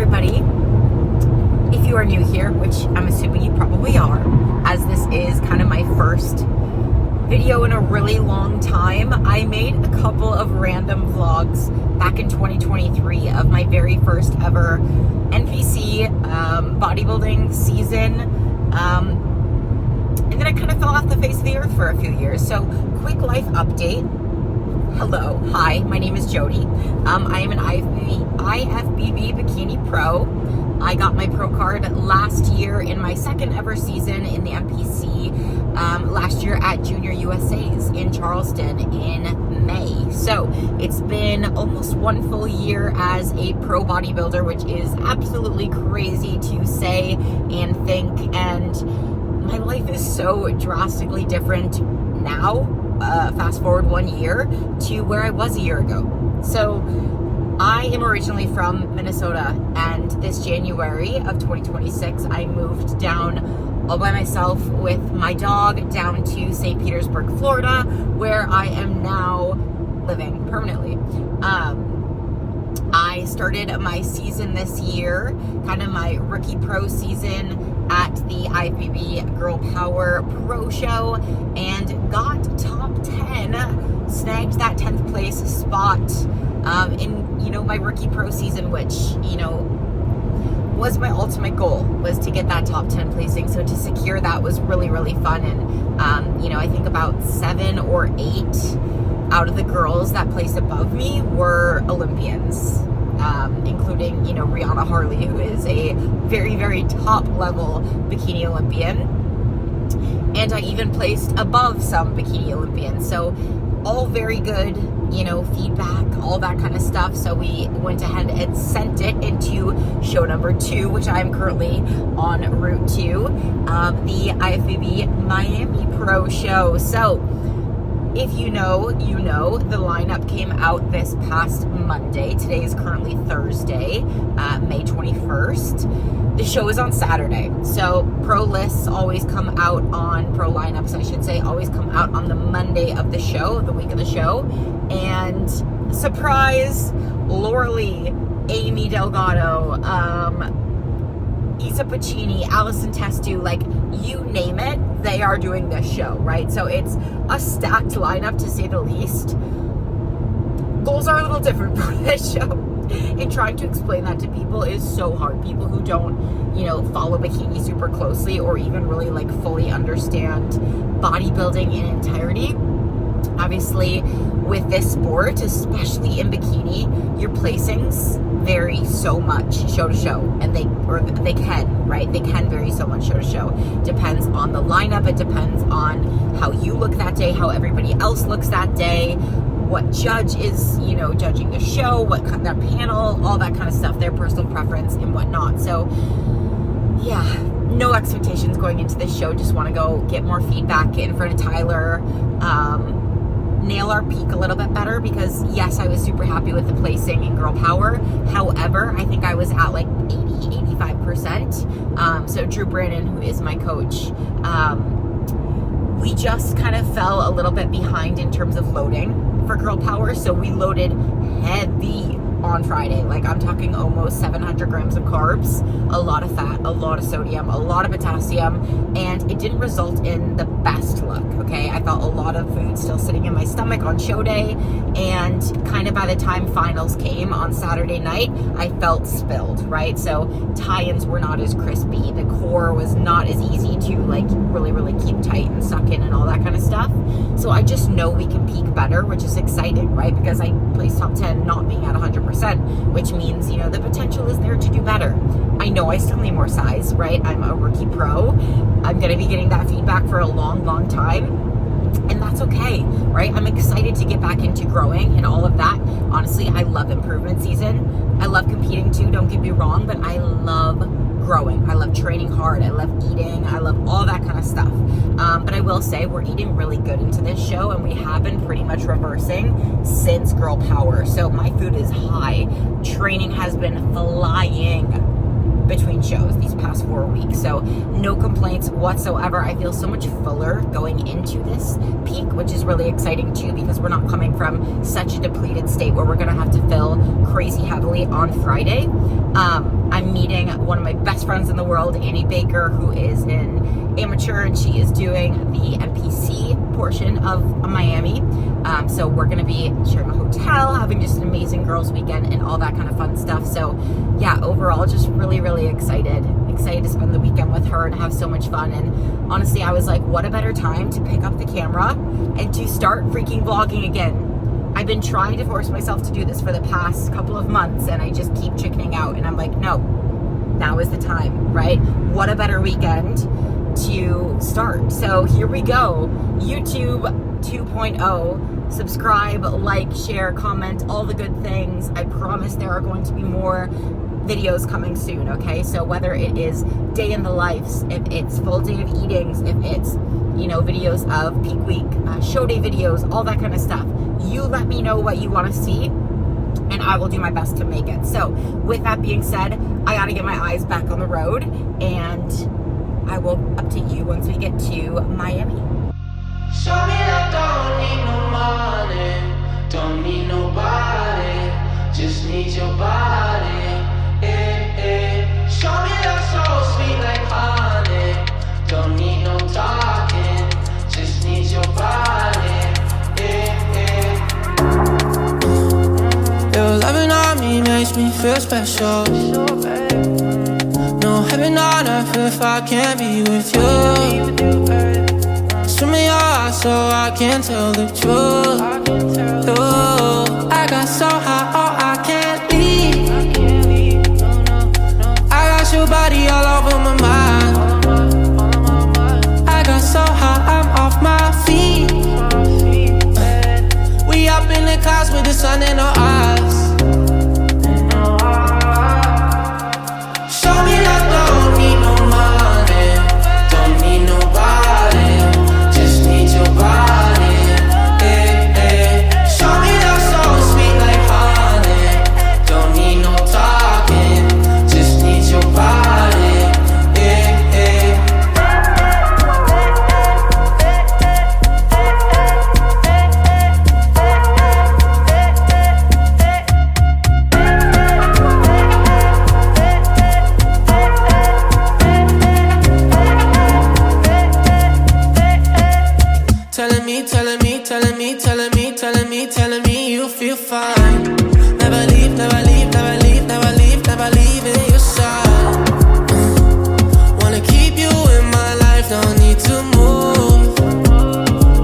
everybody. If you are new here, which I'm assuming you probably are, as this is kind of my first video in a really long time, I made a couple of random vlogs back in 2023 of my very first ever NPC bodybuilding season. And then I kind of fell off the face of the earth for a few years. So, quick life update. Hello, hi, my name is Jody. I am an IFBB Bikini Pro. I got my pro card last year in my second ever season in the NPC, last year at Junior USA's in Charleston in May. So it's been almost one full year as a pro bodybuilder, which is absolutely crazy to say and think. And my life is so drastically different now, fast forward 1 year to where I was a year ago. So I am originally from Minnesota, and this January of 2026, I moved down all by myself with my dog down to St. Petersburg, Florida, where I am now living permanently. I started my season this year, kind of my rookie pro season, at the IFBB Girl Power Pro Show and got top 10, snagged that 10th place spot in, my rookie pro season, which, was my ultimate goal, was to get that top 10 placing. So to secure that was really, really fun. And, I think about 7 or 8 out of the girls that placed above me were Olympians, including, Rihanna Harley, who is a very, very top level bikini Olympian. And I even placed above some bikini Olympians. So all very good, feedback, all that kind of stuff. So we went ahead and sent it into show number 2, which I'm currently en route to, the IFBB Miami Pro show. So if you know, the lineup came out this past Monday. Today is currently Thursday, May 21st. The show is on Saturday. So pro lists always come out on, pro lineups I should say, always come out on the Monday of the show, the week of the show. And surprise, Laura Lee, Amy Delgado, Isa Pacini, Allison Testu, like you name it, they are doing this show, right? So it's a stacked lineup to say the least. Goals are a little different for this show. And trying to explain that to people is so hard. People who don't, follow bikini super closely or even really fully understand bodybuilding in entirety. Obviously, with this sport, especially in bikini, your placings vary so much show to show, and they can, right? They can vary so much show to show. Depends on the lineup. It depends on how you look that day, how everybody else looks that day, what judge is, judging the show, what that panel, all that kind of stuff, their personal preference and whatnot. So, yeah, no expectations going into this show. Just want to go get more feedback in front of Tyler, nail our peak a little bit better, because yes, I was super happy with the placing in Girl Power. However, I think I was at 80-85%. So Drew Brannon, who is my coach, we just kind of fell a little bit behind in terms of loading for Girl Power. So we loaded heavy on Friday. I'm talking almost 700 grams of carbs, a lot of fat, a lot of sodium, a lot of potassium, and it didn't result in the best look, okay? I felt a lot of food still sitting in my stomach on show day, and kind of by the time finals came on Saturday night, I felt spilled, right? So tie-ins were not as crispy, the core was not as easy to really, really keep tight and suck in and all that kind of stuff. So I just know we can peak better, which is exciting, right? Because I placed top 10 not being at 100%, which means, the potential is there to do better. I know I still need more size, right? I'm a rookie pro. I'm going to be getting that feedback for a long, long time. And that's okay, right? I'm excited to get back into growing and all of that. Honestly, I love improvement season. I love competing too, don't get me wrong, but I love growing. I love training hard. I love eating. I love all that kind of stuff. But I will say we're eating really good into this show, and we have been pretty much reversing since Girl Power. So my food is high. Training has been flying. between shows these past 4 weeks. So no complaints whatsoever. I feel so much fuller going into this peak, which is really exciting too, because we're not coming from such a depleted state where we're gonna have to fill crazy heavily on Friday. I'm meeting one of my best friends in the world, Annie Baker, who is an amateur, and she is doing the NPC portion of Miami. So we're gonna be sharing a hotel, having just an amazing girls weekend and all that kind of fun stuff. So yeah, overall just really, really excited to spend the weekend with her and have so much fun. And honestly, I was like, what a better time to pick up the camera and to start freaking vlogging again. I've been trying to force myself to do this for the past couple of months, and I just keep chickening out, and I'm like, no, now is the time, right? What a better weekend to start. So here we go. YouTube 2.0. Subscribe, like, share, comment, all the good things. I promise there are going to be more videos coming soon, okay? So whether it is day in the lives, if it's full day of eatings, if it's, you know, videos of peak week, show day videos, all that kind of stuff, you let me know what you want to see and I will do my best to make it. So with that being said, I got to get my eyes back on the road, and I will update you once we get to Miami. Show me I don't need no money, don't need nobody, just need your body. Show me that so sweet like honey, don't need no talking, just need your body. Your loving on me makes me feel special. No heaven on earth if I can't be with you. Swim in your eyes so I can tell the truth. I got so high, oh I can't leave. I got your body all over my mind. I got so high, I'm off my feet. We up in the clouds with the sun in our eyes. Show me that don't need no money, don't need nobody, just need your body. Show me that so sweet like honey, don't need no talking, just need your body. Telling me you feel fine. Never leave, never leave, never leave, never leave, never leaving your side. Wanna keep you in my life, don't need to move.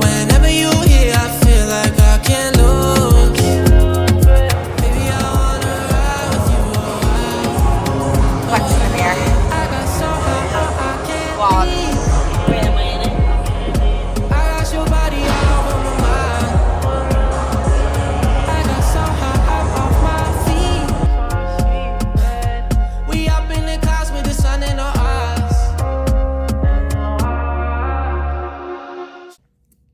Whenever you here, I feel like I can't lose. Baby, I wanna ride with you. What's in there? I got so high, I can't Vlog. leave. Where am I in it? I got your body all over my mind. I got so high, I'm off my feet. We up in the clouds with the sun in our eyes.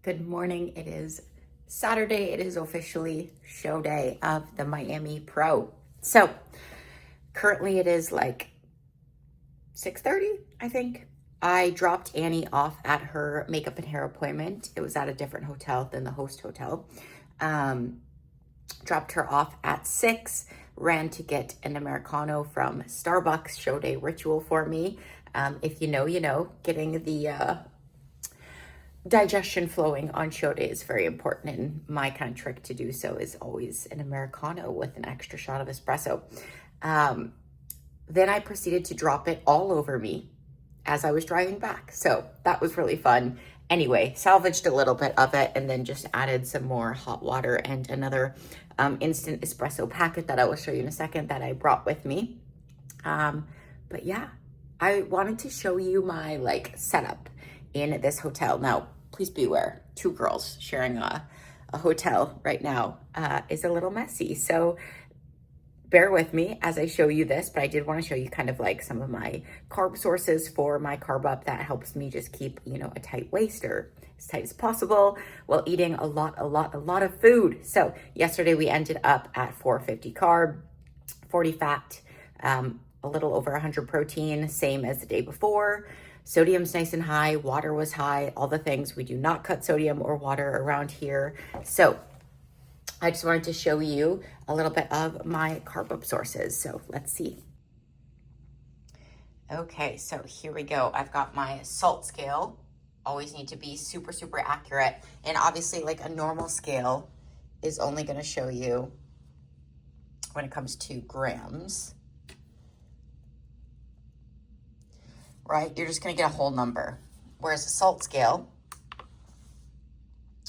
Good morning. It is Saturday. It is officially show day of the Miami Pro. So currently it is like 6:30, I think. I dropped Annie off at her makeup and hair appointment. It was at a different hotel than the host hotel. Dropped her off at 6, ran to get an Americano from Starbucks, show day ritual for me. If you know, you know, getting the digestion flowing on show day is very important, and my kind of trick to do so is always an Americano with an extra shot of espresso. Then I proceeded to drop it all over me as I was driving back. So that was really fun. Anyway, salvaged a little bit of it and then just added some more hot water and another instant espresso packet that I will show you in a second that I brought with me. But yeah, I wanted to show you my like setup in this hotel. Now, please beware, 2 girls sharing a hotel right now is a little messy. So bear with me as I show you this, but I did want to show you kind of like some of my carb sources for my carb up that helps me just keep, you know, a tight waist or as tight as possible while eating a lot of food. So yesterday we ended up at 450 carb, 40 fat, a little over 100 protein, same as the day before. Sodium's nice and high, water was high, all the things. We do not cut sodium or water around here. So I just wanted to show you a little bit of my carb up sources. So let's see. Okay, so here we go. I've got my salt scale. Always need to be super, super accurate. And obviously, like, a normal scale is only going to show you when it comes to grams, right? You're just going to get a whole number. Whereas a salt scale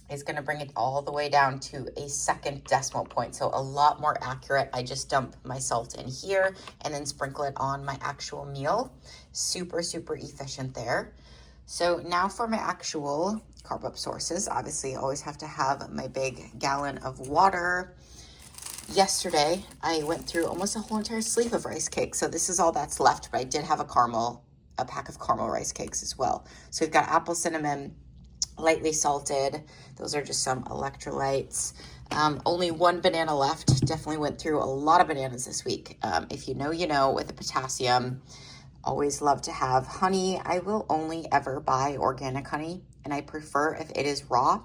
is going to bring it all the way down to a second decimal point. So a lot more accurate. I just dump my salt in here and then sprinkle it on my actual meal. Super, super efficient there. So now for my actual carb up sources. Obviously, I always have to have my big gallon of water. Yesterday, I went through almost a whole entire sleeve of rice cakes. So this is all that's left, but I did have a pack of caramel rice cakes as well. So we've got apple cinnamon, lightly salted. Those are just some electrolytes. Only one banana left. Definitely went through a lot of bananas this week. If you know, you know, with the potassium. Always love to have honey. I will only ever buy organic honey, and I prefer if it is raw.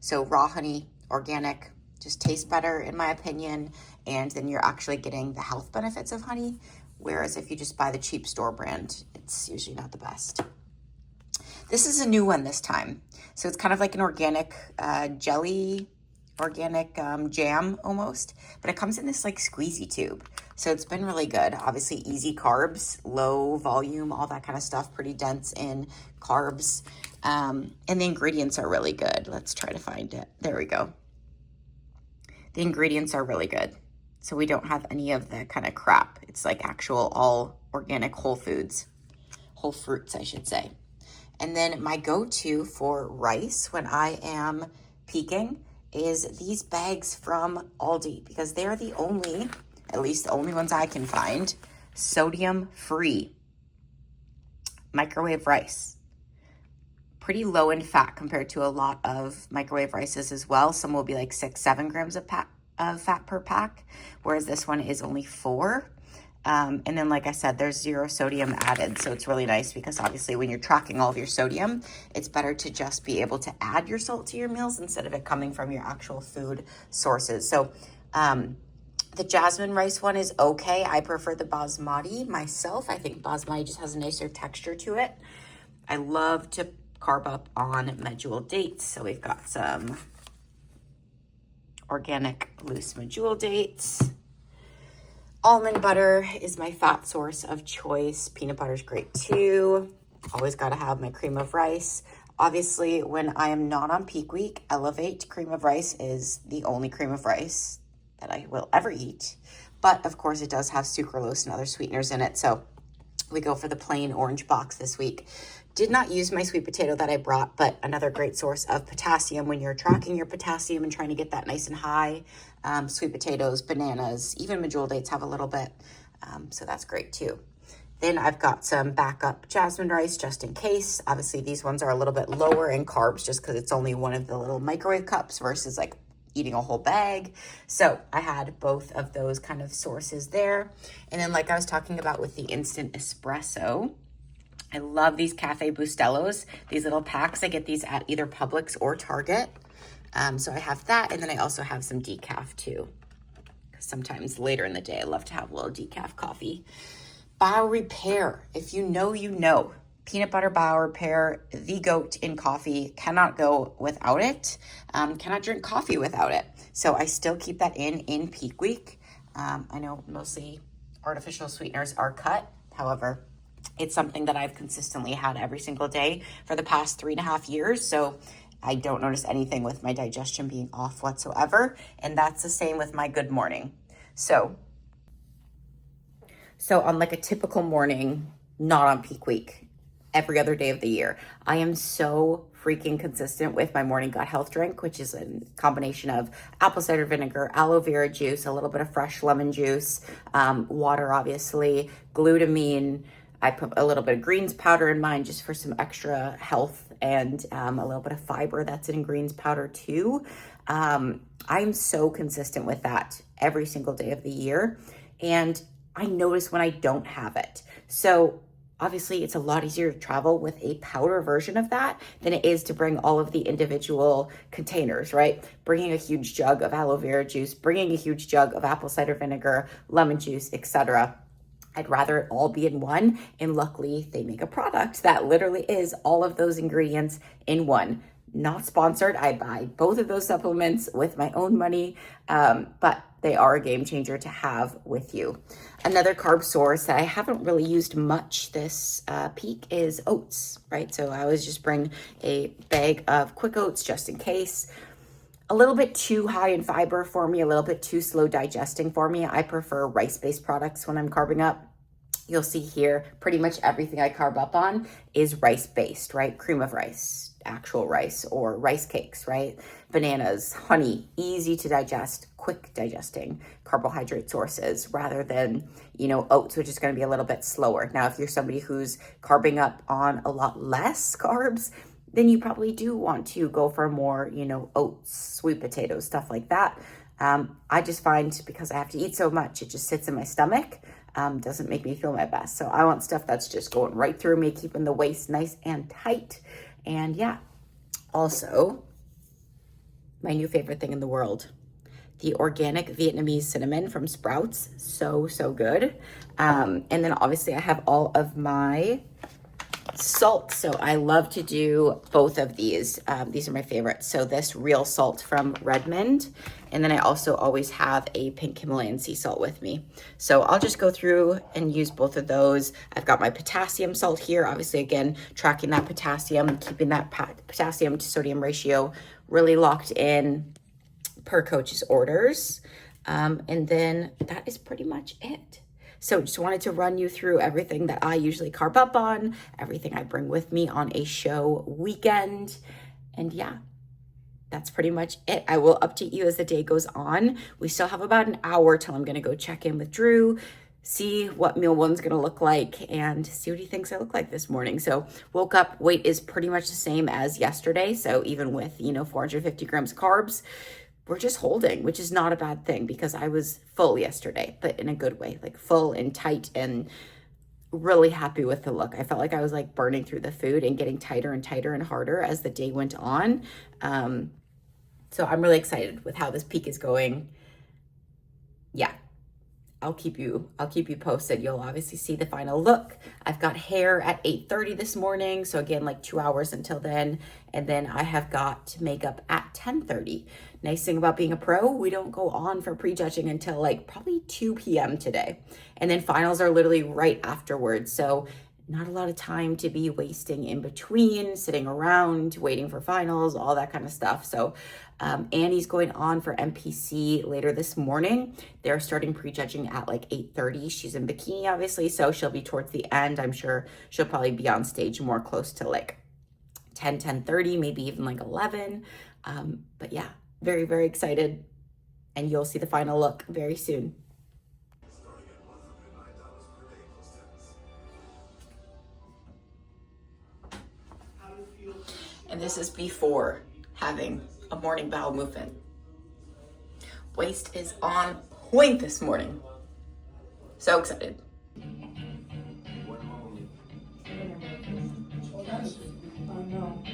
So raw honey, organic, just tastes better in my opinion, and then you're actually getting the health benefits of honey. Whereas if you just buy the cheap store brand, it's usually not the best. This is a new one this time. So it's kind of like an organic jelly, organic jam almost, but it comes in this like squeezy tube. So it's been really good. Obviously easy carbs, low volume, all that kind of stuff, pretty dense in carbs. And the ingredients are really good. Let's try to find it. There we go. The ingredients are really good. So we don't have any of the kind of crap. It's like actual all organic whole fruits, I should say. And then my go-to for rice when I am peaking is these bags from Aldi, because they're the only, at least the only ones I can find, sodium-free microwave rice. Pretty low in fat compared to a lot of microwave rices as well. Some will be like 6-7 grams of fat per pack, whereas this one is only 4. And then, like I said, there's 0 sodium added. So it's really nice because obviously when you're tracking all of your sodium, it's better to just be able to add your salt to your meals instead of it coming from your actual food sources. So the jasmine rice one is okay. I prefer the basmati myself. I think basmati just has a nicer texture to it. I love to carb up on medjool dates. So we've got some organic loose medjool dates. Almond butter is my fat source of choice. Peanut butter is great too. Always got to have my cream of rice. Obviously, when I am not on peak week, Elevate cream of rice is the only cream of rice that I will ever eat. But of course, it does have sucralose and other sweeteners in it. So we go for the plain orange box this week. Did not use my sweet potato that I brought, but another great source of potassium when you're tracking your potassium and trying to get that nice and high. Sweet potatoes, bananas, even medjool dates have a little bit. So that's great too. Then I've got some backup jasmine rice just in case. Obviously, these ones are a little bit lower in carbs just because it's only one of the little microwave cups versus like eating a whole bag. So I had both of those kind of sources there. And then like I was talking about with the instant espresso, I love these Cafe Bustelos, these little packs. I get these at either Publix or Target. So I have that, and then I also have some decaf too. Because sometimes later in the day, I love to have a little decaf coffee. Bio Repair, if you know, you know. Peanut butter Bio Repair, the goat in coffee. Cannot go without it. Cannot drink coffee without it. So I still keep that in peak week. I know mostly artificial sweeteners are cut. However, it's something that I've consistently had every single day for the past 3.5 years. So I don't notice anything with my digestion being off whatsoever. And that's the same with my Good Morning. So on like a typical morning, not on peak week, every other day of the year, I am so freaking consistent with my morning gut health drink, which is a combination of apple cider vinegar, aloe vera juice, a little bit of fresh lemon juice, water, obviously, glutamine. I put a little bit of greens powder in mine just for some extra health, and a little bit of fiber that's in greens powder too. I'm so consistent with that every single day of the year. And I notice when I don't have it. So obviously it's a lot easier to travel with a powder version of that than it is to bring all of the individual containers, right? Bringing a huge jug of aloe vera juice, bringing a huge jug of apple cider vinegar, lemon juice, etc. I'd rather it all be in one, and luckily they make a product that literally is all of those ingredients in one. Not sponsored. I buy both of those supplements with my own money, but they are a game changer to have with you. Another carb source that I haven't really used much this peak is oats, right? So I always just bring a bag of quick oats just in case. A little bit too high in fiber for me, a little bit too slow digesting for me. I prefer rice-based products when I'm carbing up. You'll see here, pretty much everything I carb up on is rice-based, right? Cream of rice, actual rice, or rice cakes, right? Bananas, honey, easy to digest, quick digesting carbohydrate sources rather than, oats, which is going to be a little bit slower. Now, if you're somebody who's carbing up on a lot less carbs, then you probably do want to go for more, oats, sweet potatoes, stuff like that. I just find because I have to eat so much, it just sits in my stomach. Doesn't make me feel my best. So I want stuff that's just going right through me, keeping the waist nice and tight. And yeah, also my new favorite thing in the world, the organic Vietnamese cinnamon from Sprouts. So good. And then obviously I have all of my salt. So I love to do both of these. These are my favorites. So this real salt from Redmond. And then I also always have a pink Himalayan sea salt with me. So I'll just go through and use both of those. I've got my potassium salt here. Obviously, again, tracking that potassium, keeping that potassium to sodium ratio really locked in per coach's orders. And then that is pretty much it. So just wanted to run you through everything that I usually carb up on, everything I bring with me on a show weekend. And yeah, that's pretty much it. I will update you as the day goes on. We still have about an hour till I'm going to go check in with Drew, see what meal one's going to look like, and see what he thinks I look like this morning. So woke up, weight is pretty much the same as yesterday. So even with, 450 grams carbs, we're just holding, which is not a bad thing because I was full yesterday, but in a good way, like full and tight and really happy with the look. I felt like I was like burning through the food and getting tighter and tighter and harder as the day went on. So I'm really excited with how this peak is going. Yeah. I'll keep you posted. You'll obviously see the final look. I've got hair at 8:30 this morning. So again, like 2 hours until then. And then I have got makeup at 10:30. Nice thing about being a pro, we don't go on for prejudging until like probably 2 p.m. today. And then finals are literally right afterwards. So not a lot of time to be wasting in between, sitting around, waiting for finals, all that kind of stuff. So Annie's going on for MPC later this morning. They're starting prejudging at like 8:30. She's in bikini, obviously, so she'll be towards the end. I'm sure she'll probably be on stage more close to like 10:30, maybe even like 11. But yeah, very, very excited. And you'll see the final look very soon. And this is before having a morning bowel movement. Waist is on point this morning. So excited. I know.